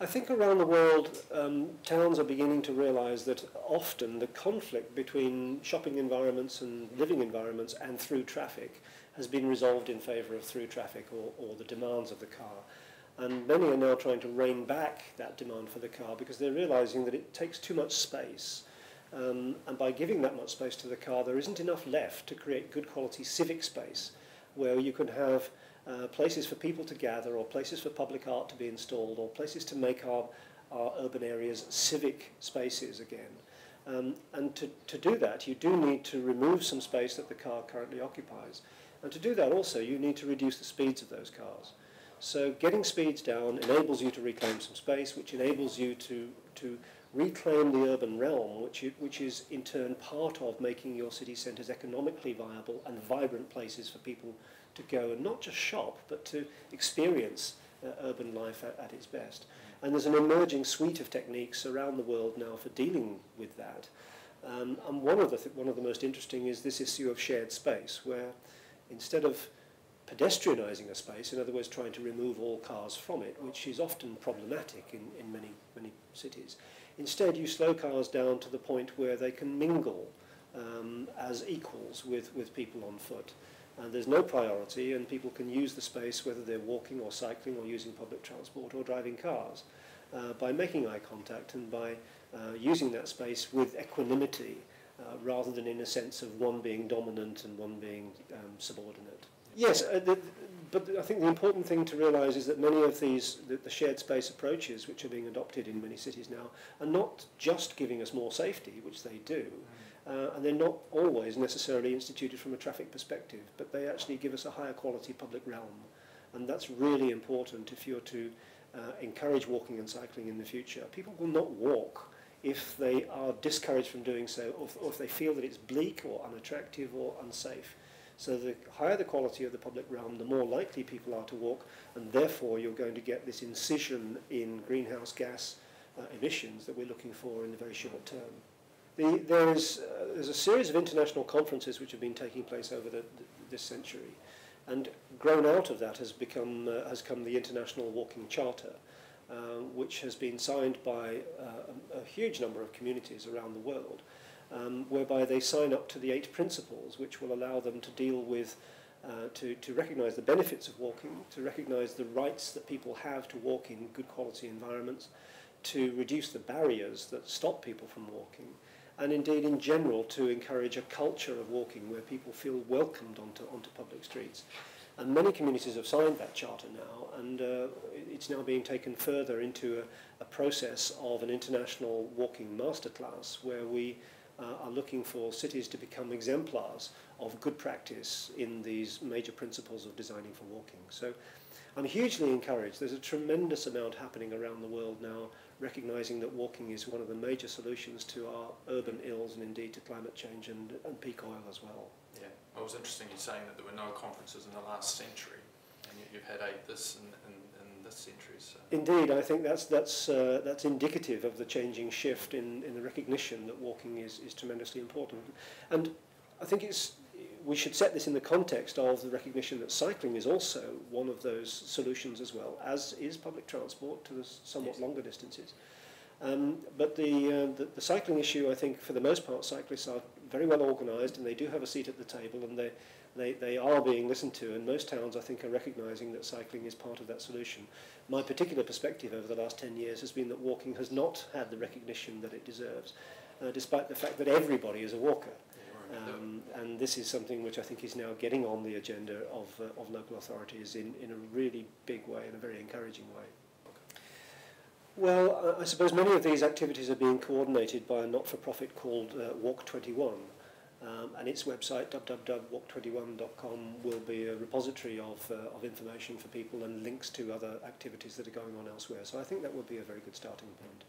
I think around the world, towns are beginning to realise that often the conflict between shopping environments and living environments and through traffic has been resolved in favour of through traffic or the demands of the car. And many are now trying to rein back that demand for the car because they're realising that it takes too much space. And by giving that much space to the car, there isn't enough left to create good quality civic space where you can have places for people to gather, or places for public art to be installed, or places to make our urban areas civic spaces again. And to do that, you do need to remove some space that the car currently occupies. And to do that also, you need to reduce the speeds of those cars. So getting speeds down enables you to reclaim some space, which enables you to reclaim the urban realm, which is in turn part of making your city centres economically viable and vibrant places for people to go and not just shop, but to experience urban life at its best. And there's an emerging suite of techniques around the world now for dealing with that. And one of the most interesting is this issue of shared space, where instead of pedestrianising a space, in other words trying to remove all cars from it, which is often problematic in many cities, instead you slow cars down to the point where they can mingle as equals with people on foot. And there's no priority, and people can use the space whether they're walking or cycling or using public transport or driving cars by making eye contact and by using that space with equanimity rather than in a sense of one being dominant and one being subordinate. Yes, but I think the important thing to realise is that many of these, the shared space approaches which are being adopted in many cities now, are not just giving us more safety, which they do, and they're not always necessarily instituted from a traffic perspective, but they actually give us a higher quality public realm. And that's really important if you're to encourage walking and cycling in the future. People will not walk if they are discouraged from doing so, or if they feel that it's bleak or unattractive or unsafe. So the higher the quality of the public realm, the more likely people are to walk, and therefore you're going to get this incision in greenhouse gas emissions that we're looking for in the very short term. There's a series of international conferences which have been taking place over this century, and grown out of that has come the International Walking Charter, which has been signed by a huge number of communities around the world, whereby they sign up to the 8 principles which will allow them to deal with, to recognise the benefits of walking, to recognise the rights that people have to walk in good quality environments, to reduce the barriers that stop people from walking, and indeed in general to encourage a culture of walking where people feel welcomed onto public streets. And many communities have signed that charter now, and it's now being taken further into a process of an international walking masterclass where we are looking for cities to become exemplars of good practice in these major principles of designing for walking. So I'm hugely encouraged. There's a tremendous amount happening around the world now, recognising that walking is one of the major solutions to our urban ills and indeed to climate change and peak oil as well. Yeah, it was interesting you saying that there were no conferences in the last century, and you've had 8 this in this century. So. Indeed, I think that's indicative of the changing shift in the recognition that walking is tremendously important. And I think we should set this in the context of the recognition that cycling is also one of those solutions as well, as is public transport to the somewhat longer distances. But the cycling issue, I think, for the most part, cyclists are very well organised and they do have a seat at the table, and they are being listened to, and most towns, I think, are recognising that cycling is part of that solution. My particular perspective over the last 10 years has been that walking has not had the recognition that it deserves, despite the fact that everybody is a walker. And this is something which I think is now getting on the agenda of local authorities in a really big way, in a very encouraging way. Well, I suppose many of these activities are being coordinated by a not-for-profit called Walk21, and its website, www.walk21.com, will be a repository of information for people and links to other activities that are going on elsewhere. So I think that would be a very good starting point.